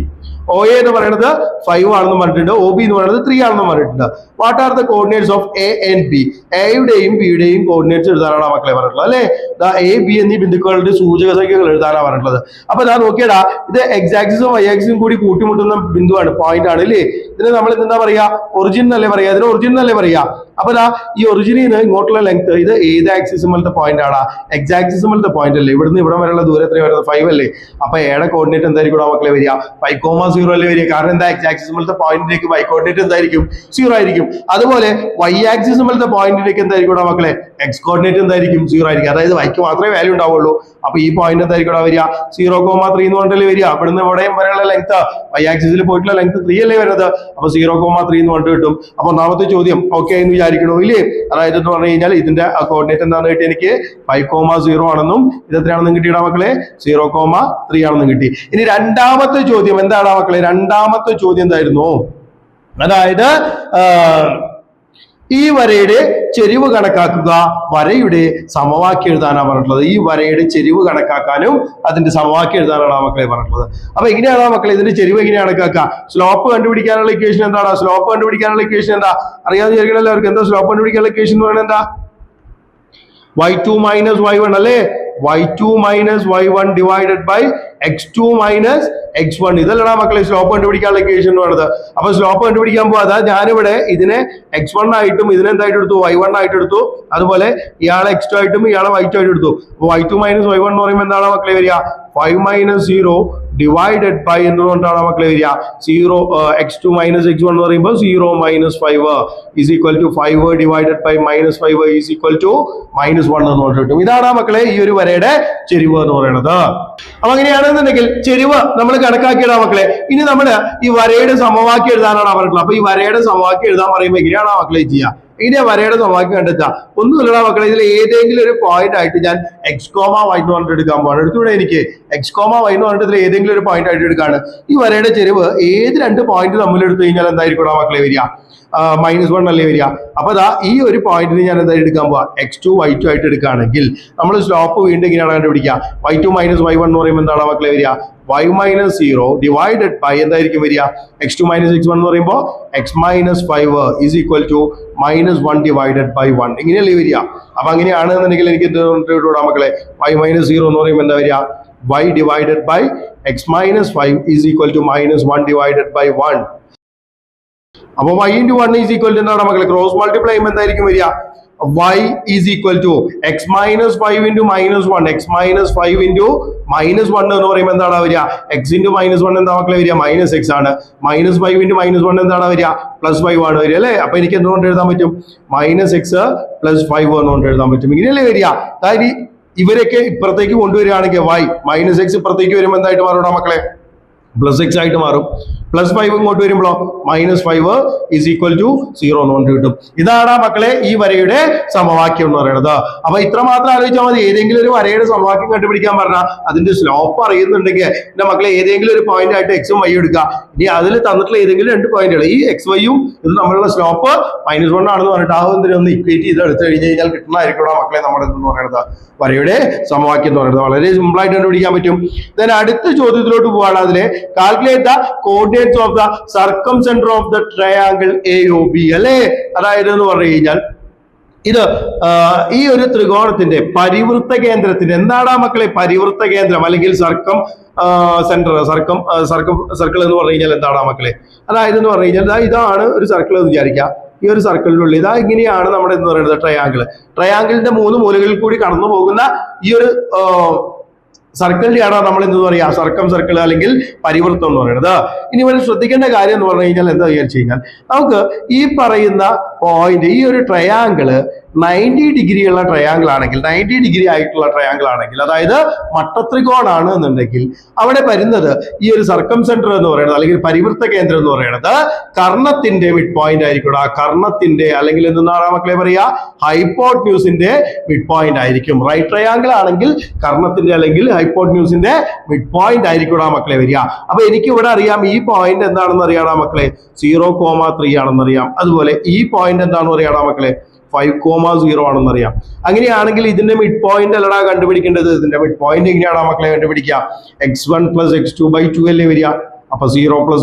OA എന്ന് പറയുന്നത് 5 ആണെന്ന് പറഞ്ഞിട്ടുണ്ട്, OB എന്ന് പറയുന്നത് 3 ആണെന്ന് പറഞ്ഞിട്ടുണ്ട്. What are the coordinates of A and B? എയുടെയും ബിയുടെയും കോർഡിനേറ്റ്സ് എഴുതാനാണ് മക്കളെ പറഞ്ഞിട്ടുള്ളത് അല്ലെ? A, B എന്നീ ബിന്ദുക്കളുടെ സൂചക സംഖ്യകൾ എഴുതാനാണ് പറഞ്ഞിട്ടുള്ളത്. അപ്പൊ ഞാൻ നോക്കിയടാ, ഇത് എക്സ് ആക്സിസും വൈ ആക്സിസും കൂടി കൂട്ടിമുട്ടുന്ന ബിന്ദുവാണ്, പോയിന്റ് ആണ് അല്ലേ? ഇതിന് നമ്മൾ എന്താ പറയാ? ഒറിജിൻ എന്നല്ലേ പറയാ? ഇതിന് ഒറിജിൻ എന്നല്ലേ പറയാ? അപ്പൊ ഈ ഒറിജിനിൽ നിന്ന് ഇങ്ങോട്ടുള്ള ലെങ്ത് ഇത് ഏത് ആക്സിസുമലത്തെ പോയിന്റ് ആണ്? എക്സ് ആക്സിസുമലത്തെ പോയിന്റ് അല്ലേ? ഇവിടുന്ന് ഇവിടെ വരെയുള്ള ദൂരം എത്ര വരുന്നത്? 5 അല്ലേ? അപ്പൊ എയുടെ കോർഡിനേറ്റ് എന്തായിരിക്കും മക്കളെ വരിക? 5,0 അല്ലേ വരിക? കാരണം എന്താ? എക്സ് ആക്സിസുമലത്തെ പോയിന്റിലേക്ക് വൈ കോർഡിനേറ്റ് എന്തായിരിക്കും? 0 ആയിരിക്കും. അതുപോലെ വൈ ആക്സിസുമലത്തെ പോയിന്റിലേക്ക് എന്തായിരിക്കും മക്കളെ? എക്സ് കോർഡിനേറ്റ് എന്തായിരിക്കും? 0 ആയിരിക്കും. അതായത് വൈക്ക് മാത്രമേ വാല്യൂ ഉണ്ടാവുള്ളൂ. അപ്പൊ ഈ പോയിന്റ് എന്തായിരിക്കും വരിക? 0,3 എന്ന് പറഞ്ഞിട്ടല്ലേ വരിക? ഇവിടുന്ന് ഇവിടെയും വരെയുള്ള ലെങ്ത് വൈ ആക്സിസിൽ പോയിട്ടുള്ള ലെങ്ത് 3 അല്ലേ വരുന്നത്? അപ്പൊ 0,3 എന്ന് പറഞ്ഞിട്ട് കിട്ടും. അപ്പൊ ഒന്നാമത്തെ ചോദ്യം ഓക്കെ എന്ന് വിചാരിക്കണോ ഇല്ലേ? അതായത് എന്ന് പറഞ്ഞു കഴിഞ്ഞാൽ ഇതിന്റെ കോർഡിനേറ്റ് എന്താണെന്ന് കിട്ടി എനിക്ക്? 5,0 ആണെന്നും ഇത് എത്രയാണെന്നും കിട്ടിയിടാ മക്കളെ? 0,3 ആണെന്നും കിട്ടി. ഇനി രണ്ടാമത്തെ ചോദ്യം എന്താണ് മക്കളെ? രണ്ടാമത്തെ ചോദ്യം എന്തായിരുന്നു? അതായത് ഈ വരയുടെ ചെരിവ് കണക്കാക്കുക, വരയുടെ സമവാക്യം എഴുതാനാണ് പറഞ്ഞിട്ടുള്ളത്. ഈ വരയുടെ ചെരിവ് കണക്കാക്കാനും അതിന്റെ സമവാക്യം എഴുതാനാണ് മക്കളെ പറഞ്ഞിട്ടുള്ളത്. അപ്പൊ എങ്ങനെയാണ് മക്കളെ ഇതിന്റെ ചെരിവ് എങ്ങനെ കണക്കാക്കുക? സ്ലോപ്പ് കണ്ടുപിടിക്കാനുള്ള ഇക്വേഷൻ എന്താണ്? സ്ലോപ്പ് കണ്ടുപിടിക്കാനുള്ള ഇക്വേഷൻ എന്താ അറിയാതെ വിചാരിക്കണം എല്ലാവർക്കും. എന്താ സ്ലോപ്പ് കണ്ടുപിടിക്കാനുള്ള ഇക്വേഷൻ എന്ന് പറയുന്നത്? എന്താ? y2 minus y1 അല്ലേ? y2 minus y1 divided by x2 minus x1. ഇതല്ലടാ മക്കളെ സ്ലോപ്പ് കണ്ടുപിടിക്കാനുള്ള ഇക്വേഷൻ എന്ന് പറയുന്നത്. അപ്പൊ സ്ലോപ്പ് കണ്ടുപിടിക്കാൻ പോവാ ഞാനിവിടെ ഇതിനെ x1 ആയിട്ടും ഇതിനെ എന്തായിട്ട് എടുത്തു? y1 ആയിട്ട് എടുത്തു. അതുപോലെ ഇയാളെ x2 ആയിട്ടും ഇയാളെ y2 ആയിട്ട് എടുത്തു. y2 minus y1 എന്ന് പറയുമ്പോൾ എന്താണ് മക്കളെ വരിക? 5 minus 0 ഡിവൈഡഡ് ബൈ എന്തുകൊണ്ടാണ് മക്കളെ വരിക? 0 x2 minus x1 എന്ന് പറയുമ്പോൾ 0 minus 5 is equal to 5 divided by minus 5 is equal to minus 1 എന്ന് പറഞ്ഞിട്ട് കിട്ടും. ഇതാണ് മക്കളെ ഈ ഒരു വരയുടെ ചെരിവ് എന്ന് പറയുന്നത്. അപ്പൊ അങ്ങനെയാണെന്നുണ്ടെങ്കിൽ ചെരിവ് നമ്മൾ കണക്കാക്കിയിടാ മക്കളെ. ഇനി നമ്മള് ഈ വരയുടെ സമവാക്യം എഴുതാനാണ് പറഞ്ഞിട്ടുള്ളത്. അപ്പൊ ഈ വരയുടെ സമവാക്യം എഴുതാൻ പറയുമ്പോൾ എങ്ങനെയാണ് മക്കളെ ചെയ്യുക? ഇങ്ങനെ വരയുടെ സമവാക്യം കണ്ടെത്തുക. ഒന്നുമില്ലടാ മക്കളെ, ഇതിൽ ഏതെങ്കിലും ഒരു പോയിന്റ് ആയിട്ട് ഞാൻ എക്സ് കോമ വൈ എന്ന് പറഞ്ഞിട്ട് എടുക്കാൻ പോവാണ്. എടുത്തുകൂടെ എനിക്ക്? എക്സ് കോമ വൈ എന്ന് പറഞ്ഞിട്ട് ഇതിൽ ഏതെങ്കിലും ഒരു പോയിന്റ് ആയിട്ട് എടുക്കാണ്. ഈ വരയുടെ ചെരിവ് ഏത് രണ്ട് പോയിന്റ് തമ്മിൽ എടുത്തു കഴിഞ്ഞാൽ എന്തായിരിക്കും മക്കളെ വരിക? -1 അല്ലേ വരിക? അപ്പൊ ഈ ഒരു പോയിന്റിന് ഞാൻ എന്തായാലും എടുക്കാൻ പോവാ? x2 y2 ആയിട്ട് എടുക്കുകയാണെങ്കിൽ നമ്മൾ സ്ലോപ്പ് വീണ്ടും ഇങ്ങനെയാണ് കണ്ടുപിടിക്കുക. y2 minus y1 എന്ന് പറയുമ്പോൾ എന്താണ് മക്കളെ വരിക? y minus 0 ഡിവൈഡഡ് ബൈ എന്തായിരിക്കും വരിക? x2 minus x1 എന്ന് പറയുമ്പോൾ x minus 5 is equal to -1 divided by 1. ഇങ്ങനെയല്ലേ വരിക? അപ്പൊ അങ്ങനെയാണെന്നുണ്ടെങ്കിൽ എനിക്ക് എന്ത് മക്കളെ? y minus 0 എന്ന് പറയുമ്പോൾ എന്താ വരിക? y divided by x minus 5 is equal to -1 divided by 1. അപ്പൊ y into 1 is equal to എന്താണ് മക്കളെ ക്രോസ് മൾട്ടിപ്ലൈ ചെയ്യുമ്പോൾ എന്തായിരിക്കും വരിക y is equal to x minus 5 into minus 1 x minus 5 into minus 1 എന്ന് പറയുമ്പോൾ എന്താണ് വരിക x into minus 1 എന്താ മക്കളെ വരിക മൈനസ് എക്സ് ആണ് മൈനസ് 5 into minus 1 എന്താണ് വരിക പ്ലസ് 5 ആണ് വരിക അല്ലേ അപ്പൊ എനിക്ക് എന്തുകൊണ്ട് എഴുതാൻ പറ്റും മൈനസ് എക്സ് പ്ലസ് 5 എന്നുകൊണ്ട് എഴുതാൻ പറ്റും ഇങ്ങനെയല്ലേ വരിക അതായത് ഇവരൊക്കെ ഇപ്പുറത്തേക്ക് കൊണ്ടുവരികയാണെങ്കിൽ y മൈനസ് എക്സ് ഇപ്പുറത്തേക്ക് വരുമ്പോൾ എന്തായിട്ട് മാറും മക്കളെ പ്ലസ് എക്സ് ആയിട്ട് മാറും പ്ലസ് 5 ഇങ്ങോട്ട് വരുമ്പോഴോ മൈനസ് 5 is equal to 0 എന്നുകൊണ്ട് കിട്ടും ഇതാണ് മക്കളെ ഈ വരയുടെ സമവാക്യം എന്ന് പറയുന്നത് അപ്പൊ ഇത്ര മാത്രം ആലോചിച്ചാൽ മതി ഏതെങ്കിലും ഒരു വരയുടെ സമവാക്യം കണ്ടുപിടിക്കാൻ പറഞ്ഞാൽ അതിന്റെ സ്ലോപ്പ് അറിയുന്നുണ്ടെങ്കിൽ എന്റെ മക്കളെ ഏതെങ്കിലും ഒരു പോയിന്റ് ആയിട്ട് എക്സും വൈ എടുക്കുക ഇനി അതിൽ തന്നിട്ടുള്ള ഏതെങ്കിലും രണ്ട് പോയിന്റുകൾ ഈ എക്സ് വൈയും ഇത് നമ്മളുടെ സ്ലോപ്പ് -1 ആണെന്ന് പറഞ്ഞിട്ട് ആ ഒന്ന് ഇക്വേറ്റ് ചെയ്ത് എടുത്തു കഴിഞ്ഞാൽ കിട്ടുന്നതായിരിക്കും മക്കളെ നമ്മുടെ എന്ന് പറയുന്നത് വരയുടെ സമവാക്യം എന്ന് പറയുന്നത് വളരെ സിമ്പിൾ ആയിട്ട് കണ്ടുപിടിക്കാൻ പറ്റും then അടുത്ത ചോദ്യത്തിലോട്ട് പോവാണ് അതിലെ calculate the coordinates of the circumcentre of the triangle AOB അല്ലേ അതായത് എന്ന് പറഞ്ഞു കഴിഞ്ഞാൽ ഇത് ഈ ഒരു ത്രികോണത്തിന്റെ പരിവൃത്ത കേന്ദ്രത്തിന്റെ എന്താണ് മക്കളെ പരിവൃത്ത കേന്ദ്രം അല്ലെങ്കിൽ സർക്കം സെന്റർ സർക്കിൾ എന്ന് പറഞ്ഞു കഴിഞ്ഞാൽ എന്താണ് മക്കളെ അതായത് എന്ന് പറഞ്ഞു കഴിഞ്ഞാൽ ഇതാണ് ഒരു സർക്കിൾ എന്ന് വിചാരിക്കാം ഈ ഒരു സർക്കിളിനുള്ളിൽ ഇതാ ഇങ്ങനെയാണ് നമ്മുടെ എന്ന് പറയുന്നത് ട്രയാങ്കിളിന്റെ 3 മൂലകളിൽ കൂടി കടന്നു പോകുന്ന ഈ ഒരു സർക്കിളിനെയാണ് നമ്മൾ എന്ത് പറയാ സർക്കം സർക്കിൾ അല്ലെങ്കിൽ പരിവൃത്തം എന്ന് പറയുന്നത് ഇനി ഇവിടെ ശ്രദ്ധിക്കേണ്ട കാര്യം എന്ന് പറഞ്ഞു കഴിഞ്ഞാൽ എന്താ വിചാരിച്ചു കഴിഞ്ഞാൽ നമുക്ക് ഈ പറയുന്ന പോയിന്റ് ഈ ഒരു ട്രയാങ്കിള് 90 ഡിഗ്രി ഉള്ള ട്രയാങ്കിൾ ആണെങ്കിൽ 90 ഡിഗ്രി ആയിട്ടുള്ള ട്രയാങ്കിൾ ആണെങ്കിൽ അതായത് മട്ടത്രികോണാണ് എന്നുണ്ടെങ്കിൽ അവിടെ വരുന്നത് ഈ ഒരു സർക്കം സെന്റർ എന്ന് പറയുന്നത് അല്ലെങ്കിൽ പരിവൃത്ത കേന്ദ്രം എന്ന് പറയുന്നത് കർണത്തിന്റെ മിഡ് പോയിന്റ് ആയിരിക്കും ആ കർണത്തിന്റെ അല്ലെങ്കിൽ എന്താണ് മക്കളെ പറയാ ഹൈപ്പോട്ന്യൂസിന്റെ മിഡ് പോയിന്റ് ആയിരിക്കും റൈറ്റ് ട്രയാങ്കിൾ ആണെങ്കിൽ കർണത്തിന്റെ അല്ലെങ്കിൽ ഹൈപ്പോട്ന്യൂസിന്റെ മിഡ് പോയിന്റ് ആയിരിക്കും ആ മക്കളെ വരിക അപ്പൊ എനിക്ക് ഇവിടെ അറിയാം ഈ പോയിന്റ് എന്താണെന്ന് അറിയാം മക്കളെ 0,3 ആണെന്ന് അറിയാം അതുപോലെ ഈ പോയിന്റ് എന്താണെന്ന് അറിയാം മക്കളെ 5,0 ആണെന്ന് അറിയാം അങ്ങനെയാണെങ്കിൽ ഇതിന്റെ മിഡ് പോയിന്റ് അല്ലടാ കണ്ടുപിടിക്കേണ്ടത് ഇതിന്റെ മിഡ് പോയിന്റ് എങ്ങനെയാണ് മക്കളെ കണ്ടുപിടിക്കുക x1 plus x2/2 അല്ലേ വരിക അപ്പൊ 0 plus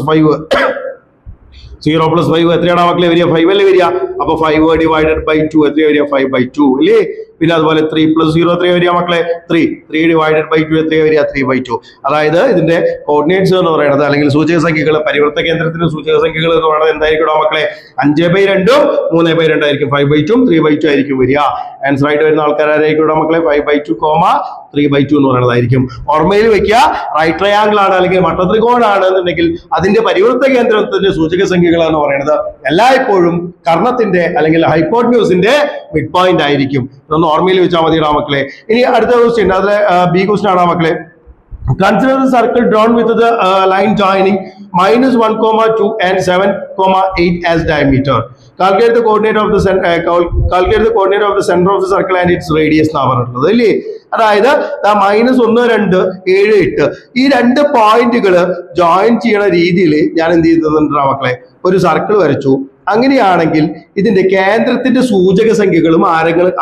5 എത്രയാണ് മക്കളെ വരിക 5 അല്ലേ വരിക അപ്പൊ 5 divided by 2 എത്രയാ വരിക 5/2 അല്ലേ പിന്നെ അതുപോലെ 3 plus 0 എത്രയാ വരിക മക്കളെ 3 divided by 2 എത്രയാ വരിക 3/2 അതായത് ഇതിന്റെ കോർഡിനേറ്റ്സ് എന്ന് പറയുന്നത് അല്ലെങ്കിൽ സൂചക സംഖ്യകൾ പരിവൃത്ത കേന്ദ്രത്തിന്റെ സൂചക സംഖ്യകൾ എന്ന് പറയുന്നത് എന്തായിരിക്കും മക്കളെ 5/2 3/2 ആയിരിക്കും 5/2 3/2 ആയിരിക്കും വരിക ആൻസർ ആയിട്ട് വരുന്ന ആൾക്കാരായിരിക്കും മക്കളെ 5/2, 3/2 എന്ന് പറയുന്നതായിരിക്കും ഓർമ്മയിൽ വെക്കുക റൈറ്റ് ട്രയാങ്കിൾ ആണ് അല്ലെങ്കിൽ മട്ടത്രികോണാണ് എന്നുണ്ടെങ്കിൽ അതിന്റെ പരിവൃത്ത കേന്ദ്രത്തിന്റെ സൂചക സംഖ്യകൾ എന്ന് പറയുന്നത് എല്ലായ്പ്പോഴും കർണത്തിന്റെ അല്ലെങ്കിൽ ഹൈപ്പോട്ന്യൂസിന്റെ മിഡ് പോയിന്റ് ആയിരിക്കും ഇതൊന്ന് ഓർമ്മയിൽ വെച്ചാൽ മതിയുടെ മക്കളെ ഇനി അടുത്ത ക്വസ്റ്റ്യൻ അതിലെ ബി ക്വസ്റ്റ്യൻ ആണ് മക്കളെ Consider the circle drawn with the line joining -1,2 and 7,8 as diameter. Calculate the coordinate of the center of the circle and its radius എന്നാ പറഞ്ഞിട്ടുള്ളത് അല്ലേ അതായത് -1, 2, 7, 8 ഈ രണ്ട് പോയിന്റുകൾ ജോയിൻ ചെയ്യണ രീതിയിൽ ഞാൻ എന്ത് ചെയ്തിട്ടുണ്ട് മക്കളെ ഒരു സർക്കിൾ വരച്ചു അങ്ങനെയാണെങ്കിൽ ഇതിന്റെ കേന്ദ്രത്തിന്റെ സൂചക സംഖ്യകളും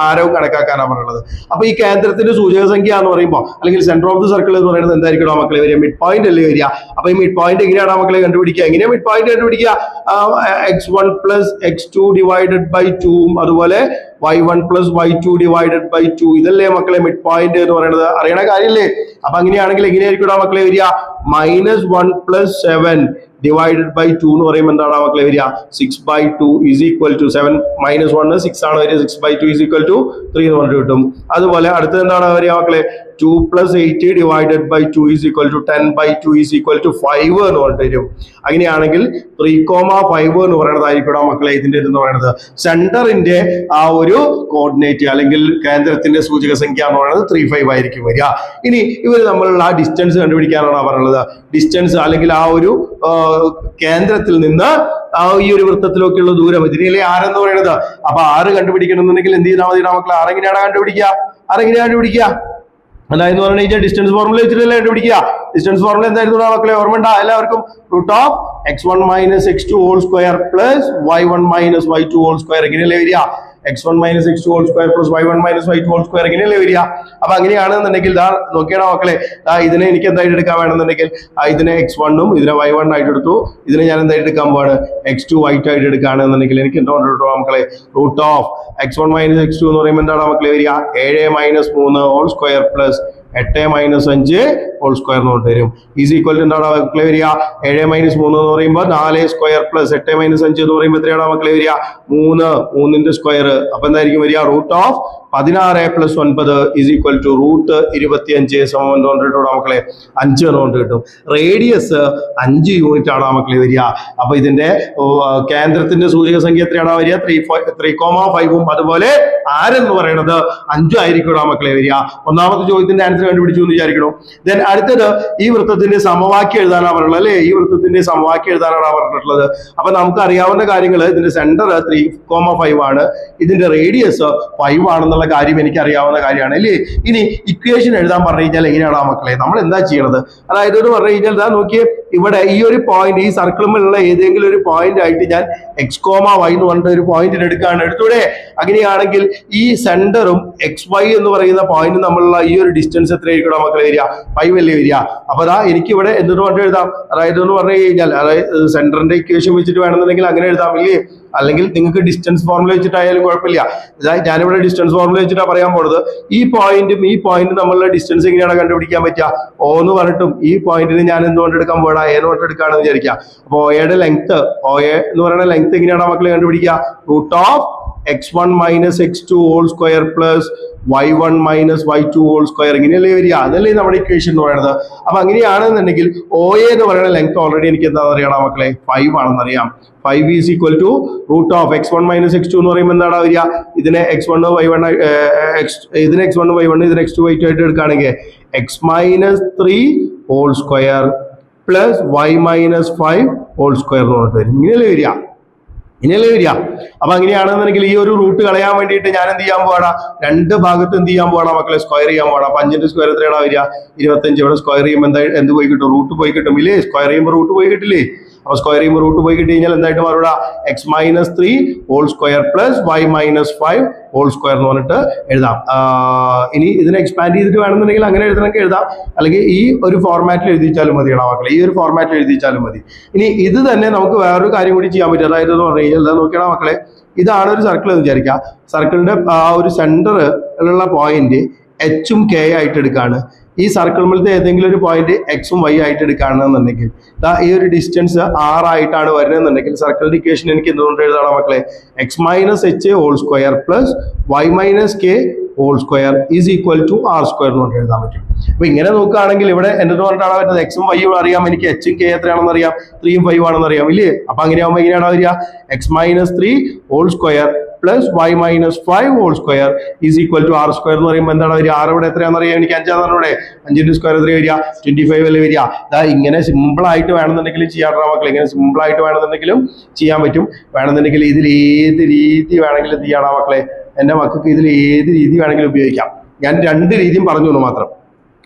ആരവും കണക്കാക്കാനാണ് പറയുന്നത് അപ്പൊ ഈ കേന്ദ്രത്തിന്റെ സൂചക സംഖ്യ എന്ന് പറയുമ്പോൾ അല്ലെങ്കിൽ സെന്റർ ഓഫ് ദി സർക്കിൾ എന്ന് പറയുന്നത് എന്തായിരിക്കും മക്കളെ വരിക മിഡ് പോയിന്റ് അല്ലേ വരിക അപ്പൊ ഈ മിഡ് പോയിന്റ് എങ്ങനെയാണ് മക്കളെ കണ്ടുപിടിക്കുക എങ്ങനെയാ മിഡ് പോയിന്റ് കണ്ടുപിടിക്കുക x1 plus x2 divided by 2 അതുപോലെ y1 plus y2 divided by 2 ഇതല്ലേ മക്കളെ മിഡ് പോയിന്റ് എന്ന് പറയുന്നത് അറിയണ കാര്യല്ലേ അപ്പൊ അങ്ങനെയാണെങ്കിൽ എങ്ങനെയായിരിക്കും മക്കളെ വരിക -1 plus 7 divided by 2 എന്ന് പറയുമ്പോൾ എന്താണ് മക്കളെ വരിക 6/2 is equal to 7 -1 6 ആണ് വരിക 6/2 is equal to 3 എന്ന് പറഞ്ഞിട്ട് കിട്ടും അതുപോലെ അടുത്തത് എന്താണ് വരിക മക്കളെ 2 plus 8 divided by 2 is equal to 10/2 is equal to 5 എന്ന് പറഞ്ഞിട്ട് വരും അങ്ങനെയാണെങ്കിൽ 3,5 എന്ന് പറയുന്നതായിരിക്കും മക്കളെ ഇതിന്റെ എന്ന് പറയുന്നത് സെന്ററിന്റെ ആ ഒരു കോർഡിനേറ്റ് അല്ലെങ്കിൽ കേന്ദ്രത്തിന്റെ സൂചക സംഖ്യ എന്ന് പറയുന്നത് 3,5 ആയിരിക്കും വരിക ഇനി ഇവർ നമ്മളുള്ള ആ ഡിസ്റ്റൻസ് കണ്ടുപിടിക്കാനാണ് പറയുന്നത് ഡിസ്റ്റൻസ് അല്ലെങ്കിൽ ആ ഒരു കേന്ദ്രത്തിൽ നിന്ന് ആ ഈ ഒരു വൃത്തത്തിലൊക്കെയുള്ള ദൂരം ഇതിനെ ആരെന്ന് പറയുന്നത് അപ്പൊ 6 കണ്ടുപിടിക്കണമെന്നുണ്ടെങ്കിൽ എന്ത് ചെയ്താൽ മതി മക്കളെ ആരെങ്ങനെയാണ് കണ്ടുപിടിക്കുക അതായത് പറഞ്ഞാൽ ഡിസ്റ്റൻസ് ഫോർമുല വെച്ചിട്ടല്ലേ കണ്ടുപിടിക്കുക ഡിസ്റ്റൻസ് ഫോർമുല എന്തായിരുന്നു മക്കളെ ഓർമ്മ ഉണ്ടാ എല്ലാവർക്കും √x1 - x2 whole square plus y1 - y2 whole square എങ്ങനെയല്ലേ വരിക x1 - x2 whole square plus y1 - y2 whole square എങ്ങനെയല്ലേ വരിക അപ്പൊ അങ്ങനെയാണെന്നുണ്ടെങ്കിൽ നോക്കിയാണോ മക്കളെ ദാ ഇതിനെ എനിക്ക് എന്തായിട്ട് എടുക്കാൻ വേണമെന്നുണ്ടെങ്കിൽ ഇതിനെ x1 ഉം ഇതിനെ y1 ആയിട്ട് എടുത്തു ഇതിനെ ഞാൻ എന്തായിട്ട് എടുക്കാൻ പോവാണ് x2 y2 ആയിട്ട് എടുക്കുകയാണെന്നുണ്ടെങ്കിൽ എനിക്ക് എന്തുകൊണ്ട് കിട്ടും മക്കളെ √x1 - x2 എന്ന് പറയുമ്പോൾ എന്താണ് മക്കളെ വരിക 7 - 3 whole square plus 8 - 5 whole square എന്ന് കൊണ്ടുവരും. ഈസ് ഈക്വൽ ടു എന്താണ് മക്കളെ വരിക? 7 - 3 എന്ന് പറയുമ്പോൾ 4 സ്ക്വയർ പ്ലസ് 8 - 5 എന്ന് പറയുമ്പോൾ എത്രയാണ് മക്കളെ വരിക? 3 സ്ക്വയർ. അപ്പൊ എന്തായിരിക്കും വരിക? Root of 16 + 9 is equal to root 25 സമം എന്തുകൊണ്ട് കിട്ടും മക്കളെ? 5 എന്നുകൊണ്ട് കിട്ടും. റേഡിയസ് 5 യൂണിറ്റ് ആണ് മക്കളെ വരിക. അപ്പൊ ഇതിന്റെ കേന്ദ്രത്തിന്റെ സൂചക സംഖ്യ എത്രയാണ് വരിക? 3,5 അതുപോലെ ആരെന്ന് പറയുന്നത് 5 ആയിരിക്കും മക്കളെ വരിക. ഒന്നാമത്തെ ചോദ്യത്തിന്റെ ആൻസർ കണ്ടുപിടിച്ചു എന്ന് വിചാരിക്കണം. ദെൻ അടുത്തത് ഈ വൃത്തത്തിന്റെ സമവാക്യം എഴുതാനാണ് പറഞ്ഞത് അല്ലെ? ഈ വൃത്തത്തിന്റെ സമവാക്യം എഴുതാനാണ് പറഞ്ഞിട്ടുള്ളത്. അപ്പൊ നമുക്ക് അറിയാവുന്ന കാര്യങ്ങൾ, ഇതിന്റെ സെന്റർ 3,5 ആണ്, ഇതിന്റെ റേഡിയസ് 5 ആണെന്നുള്ള കാര്യം എനിക്ക് അറിയാവുന്ന കാര്യമാണ് അല്ലേ? ഇനി ഇക്വേഷൻ എഴുതാൻ പറഞ്ഞു കഴിഞ്ഞാൽ എങ്ങനെയാണ് മക്കളെ നമ്മൾ എന്താ ചെയ്യണത്? അതായത് എന്ന് പറഞ്ഞു കഴിഞ്ഞാൽ ഇതാ നോക്കിയേ, ഇവിടെ ഈ ഒരു പോയിന്റ്, ഈ സർക്കിളിലുള്ള ഏതെങ്കിലും ഒരു പോയിന്റ് ആയിട്ട് ഞാൻ x, y എന്ന് പറഞ്ഞിട്ട് ഒരു പോയിന്റിന് എടുക്കുകയാണ്. എടുത്തൂടെ? അങ്ങനെയാണെങ്കിൽ ഈ സെന്ററും XY എന്ന് പറയുന്ന പോയിന്റ് നമ്മളുള്ള ഈ ഒരു ഡിസ്റ്റൻസ് എത്രയായിരിക്കും മക്കളെ വരിക? 5 അല്ലേ വരിക? അപ്പൊ അതാ എനിക്ക് ഇവിടെ എന്തിനു പറഞ്ഞിട്ട് എഴുതാം? അതായത് എന്ന് പറഞ്ഞു കഴിഞ്ഞാൽ, അതായത് സെന്ററിന്റെ ഇക്വേഷൻ വെച്ചിട്ട് വേണമെന്നുണ്ടെങ്കിൽ അങ്ങനെ എഴുതാം ഇല്ലേ? അല്ലെങ്കിൽ നിങ്ങൾക്ക് ഡിസ്റ്റൻസ് ഫോർമുല വെച്ചിട്ടായാലും കുഴപ്പമില്ല. ഞാനിവിടെ ഡിസ്റ്റൻസ് ഫോർമുല വെച്ചിട്ടാണ് പറയാൻ പോകുന്നത്. ഈ പോയിന്റും ഈ പോയിന്റും തമ്മിലുള്ള ഡിസ്റ്റൻസ് എങ്ങനെയാണ് കണ്ടുപിടിക്കാൻ പറ്റുക? O എന്ന് പറഞ്ഞിട്ടും ഈ പോയിന്റിന് ഞാൻ എന്തുകൊണ്ട് എടുക്കാൻ പോകണം? A കൊണ്ട് എടുക്കുകയാണെന്ന് വിചാരിക്കുക. അപ്പൊ OA ലെങ്ത്, OA എന്ന് പറയുന്ന ലെങ്ത് എങ്ങനെയാണ് മക്കളെ കണ്ടുപിടിക്കുക? Root of x1 - x2 whole square plus y1 - y2 whole square. ഇങ്ങനെയല്ലേ വരിക? അതല്ലേ നമ്മുടെ ഇക്വേഷൻ എന്ന് പറയുന്നത്. അപ്പൊ അങ്ങനെയാണെന്നുണ്ടെങ്കിൽ OA എന്ന് പറയുന്ന ലെങ്ത് ഓൾറെഡി എനിക്ക് എന്താണെന്ന് അറിയണം മക്കളെ? 5 ആണെന്ന് അറിയാം. 5 is equal to root of x1 - x2 എന്ന് പറയുമ്പോൾ എന്താണ് വരിക? ഇതിനെ x1 y1 ഇതിനെ x1 y1 ഇതിനെ x2 y2 ആയിട്ട് എടുക്കുകയാണെങ്കിൽ x - 3 whole square plus y - 5 whole square എന്ന് പറഞ്ഞിട്ട് വരും. ഇങ്ങനെയല്ലേ വരിക? ഇനിയല്ലേ വരിക? അപ്പൊ അങ്ങനെയാണെന്നുണ്ടെങ്കിൽ ഈ ഒരു റൂട്ട് കളയാൻ വേണ്ടിയിട്ട് ഞാൻ എന്ത് ചെയ്യാൻ പോവാണ്? രണ്ട് ഭാഗത്ത് എന്ത് ചെയ്യാൻ പോവാണ് മക്കളെ? സ്ക്വയർ ചെയ്യാൻ പോവാണ്. അപ്പൊ 5ന്റെ സ്ക്വയർ എത്രയാണ് വരിക? 25. ഇവിടെ സ്ക്വയർ ചെയ്യുമ്പോൾ എന്താ എന്ത് പോയി കിട്ടും? റൂട്ട് പോയി കിട്ടും ഇല്ലേ? സ്ക്വയർ ചെയ്യുമ്പോൾ റൂട്ട് പോയി കിട്ടില്ലേ? അപ്പൊ സ്ക്വയർ ചെയ്യുമ്പോൾ റൂട്ട് പോയി കിട്ടി കഴിഞ്ഞാൽ എന്തായിട്ട് മാറുക? x - 3 whole square plus y - 5 whole square എന്ന് പറഞ്ഞിട്ട് എഴുതാം. ഇനി ഇതിനെ എക്സ്പാൻഡ് ചെയ്തിട്ട് വേണമെന്നുണ്ടെങ്കിൽ അങ്ങനെ എഴുതണമെങ്കിൽ എഴുതാം, അല്ലെങ്കിൽ ഈ ഒരു ഫോർമാറ്റിൽ എഴുതിച്ചാലും മതി മക്കളെ. ഈ ഒരു ഫോർമാറ്റിൽ എഴുതിച്ചാലും മതി. ഇനി ഇത് തന്നെ നമുക്ക് വേറൊരു കാര്യം കൂടി ചെയ്യാൻ പറ്റും. അതായത് എന്ന് പറഞ്ഞു കഴിഞ്ഞാൽ നോക്കിയാൽ മക്കളെ, ഇതാണ് ഒരു സർക്കിൾ എന്ന് വിചാരിക്കുക. സർക്കിളിന്റെ ആ ഒരു സെന്ററിലുള്ള പോയിന്റ് H ഉം K ആയിട്ട് എടുക്കുകയാണ്. ഈ സർക്കിളിലത്തെ ഏതെങ്കിലും ഒരു പോയിന്റ് എക്സും വൈ ആയിട്ട് എടുക്കുകയാണെന്നുണ്ടെങ്കിൽ ഈ ഒരു ഡിസ്റ്റൻസ് 6 ആയിട്ടാണ് വരുന്നതെന്നുണ്ടെങ്കിൽ സർക്കിളിന്റെ ഇക്വേഷൻ എനിക്ക് എന്തുകൊണ്ട് എഴുതണം മക്കളെ? x - h whole square plus y - k whole square is equal to r square എന്ന് എഴുതാൻ പറ്റും. അപ്പൊ ഇങ്ങനെ നോക്കുകയാണെങ്കിൽ ഇവിടെ എന്ത് പറഞ്ഞിട്ടാണ് വരുന്നത്? എക്സും വൈയും അറിയാം, എനിക്ക് എച്ചും കെ എത്രയാണെന്ന് അറിയാം, 3 ഉം 5 ആണെന്ന് അറിയാം ഇല്ലേ? അപ്പൊ അങ്ങനെയാകുമ്പോൾ എങ്ങനെയാണ് വരിക? x - 3 whole square plus y - 5 whole square is equal to r square എന്ന് പറയുമ്പോൾ എന്താണ് വരിക? r ഇവിടെ എത്രയാണെന്ന് അറിയാം, എനിക്ക് 5 ആണെന്ന് പറഞ്ഞൂടെ? 5ന്റെ സ്ക്വയർ എത്ര വരിക? 25 അല്ലേ വരിക? ഇങ്ങനെ സിമ്പിൾ ആയിട്ട് വേണമെന്നുണ്ടെങ്കിലും ചെയ്യാൻ മക്കളെ, ഇങ്ങനെ സിമ്പിൾ ആയിട്ട് വേണമെന്നുണ്ടെങ്കിലും ചെയ്യാൻ പറ്റും. വേണമെന്നുണ്ടെങ്കിൽ ഇതിൽ ഏത് രീതി വേണമെങ്കിലും ചെയ്യാൻ മക്കളെ. എന്റെ മക്കൾക്ക് ഇതിൽ ഏത് രീതി വേണമെങ്കിലും ഉപയോഗിക്കാം. ഞാൻ 2 രീതിയും പറഞ്ഞു എന്ന് മാത്രം.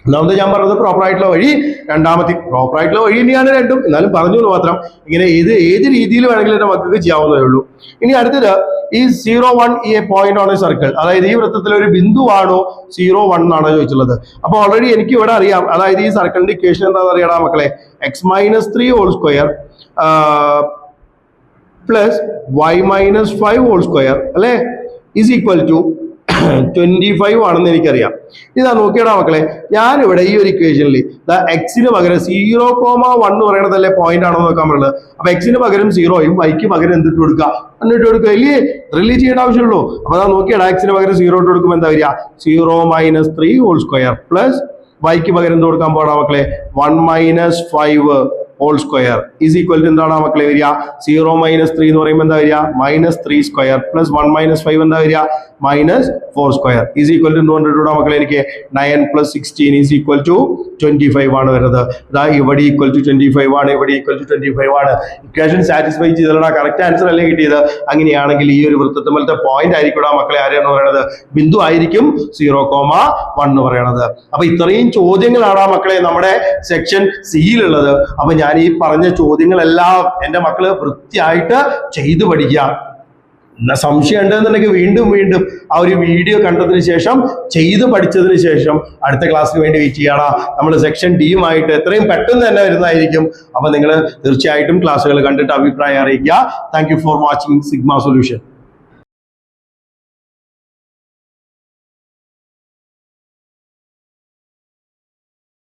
ഒന്നാമത് ഞാൻ പറഞ്ഞത് പ്രോപ്പർ ആയിട്ടുള്ള വഴി, രണ്ടാമത്തെ പ്രോപ്പർ ആയിട്ടുള്ള വഴി തന്നെയാണ് രണ്ടും, എന്നാലും പറഞ്ഞു എന്ന് മാത്രം. ഇങ്ങനെ ഏത് രീതിയിൽ വേണമെങ്കിലും എന്റെ മക്കൾക്ക് ചെയ്യാവുന്നതേ ഉള്ളൂ. ഇനി അടുത്തത് ഈ 0, 1 ഈ പോയിന്റ് ഓൺ എ സർക്കിൾ, അതായത് ഈ വൃത്തത്തിൽ ഒരു ബിന്ദുവാണോ 0, 1 എന്നാണോ ചോദിച്ചുള്ളത്. അപ്പൊ ഓൾറെഡി എനിക്ക് ഇവിടെ അറിയാം, അതായത് ഈ സർക്കിളിന്റെ ഇക്വേഷൻ എന്താണെന്ന് അറിയണം മക്കളെ? x - 3 whole square plus y - 5 whole square അല്ലെ ഈസ് ഈക്വൽ ടു 25 ആണെന്ന് എനിക്കറിയാം. ഇതാ നോക്കിയടാ മക്കളെ, ഞാനിവിടെ ഈ ഒരു ഇക്വേഷനിൽ എക്സിന് പകരം 0,1 എന്ന് പറയണതല്ലേ പോയിന്റ് ആണെന്ന് നോക്കാൻ പറയുന്നത്. അപ്പൊ എക്സിന് പകരം 0യും വൈക്ക് പകരം എന്തിട്ട് കൊടുക്കുക? എന്നിട്ട് കൊടുക്കുക ഇല്ലേ? റിലീറ്റ് ചെയ്യേണ്ട ആവശ്യമുള്ളൂ. അപ്പൊ അതാ നോക്കിയടാ, എക്സിന് പകരം 0 ഇട്ട് കൊടുക്കുമ്പോൾ എന്താ വരിക? 0 - 3 ഹോൾ സ്ക്വയർ പ്ലസ് വൈക്ക് പകരം എന്ത് കൊടുക്കാൻ പോകണം മക്കളെ? 1 - 5 whole square is equal to എന്താണ് മക്കളെ വരിക? 0 - 3 എന്ന് പറയുമ്പോൾ എന്താ വരിക? -3 സ്ക്വയർ പ്ലസ് 1 - 5 എന്താ വരിക? -4 സ്ക്വയർ ഈസ് ഈക്വൽ ടു എന്തുകൊണ്ടിട്ടൂടാ മക്കളെ? എനിക്ക് 9 + 16 ഈസ് ഈക്വൽ ടു 25 ആണ് വരുന്നത്. ഇവിടെ ഈക്വൽ ടു 25 ആണ്, ഇവിടെ ഈക്വൽ ടു 25 ആണ്. ഇക്വേഷൻ സാറ്റിസ്ഫൈ ചെയ്തല്ലടാ, കറക്റ്റ് ആൻസർ അല്ലേ കിട്ടിയത്? അങ്ങനെയാണെങ്കിൽ ഈ ഒരു വൃത്തത്തിലത്തെ പോയിന്റ് ആയിരിക്കും മക്കളെ ആരെന്ന് പറയുന്നത്? ബിന്ദു ആയിരിക്കും 0,1 എന്ന് പറയണത്. അപ്പൊ ഇത്രയും ചോദ്യങ്ങളാണ് മക്കളെ നമ്മുടെ സെക്ഷൻ സിയിലുള്ളത്. അപ്പൊ ഞാൻ ഈ പറഞ്ഞ ചോദ്യങ്ങളെല്ലാം എന്റെ മക്കള് വൃത്തിയായിട്ട് ചെയ്തു പഠിക്കുക. സംശയം ഉണ്ടെന്നുണ്ടെങ്കിൽ വീണ്ടും ആ ഒരു വീഡിയോ കണ്ടതിന് ശേഷം ചെയ്ത് പഠിച്ചതിന് ശേഷം അടുത്ത ക്ലാസ്സിന് വേണ്ടി വെയിറ്റ് ചെയ്യണം. നമ്മൾ സെക്ഷൻ ഡിയുമായിട്ട് എത്രയും പെട്ടെന്ന് തന്നെ വരുന്നതായിരിക്കും. അപ്പൊ നിങ്ങൾ തീർച്ചയായിട്ടും ക്ലാസ്സുകൾ കണ്ടിട്ട് അഭിപ്രായം അറിയിക്കുക. Thank you for watching sigma solution.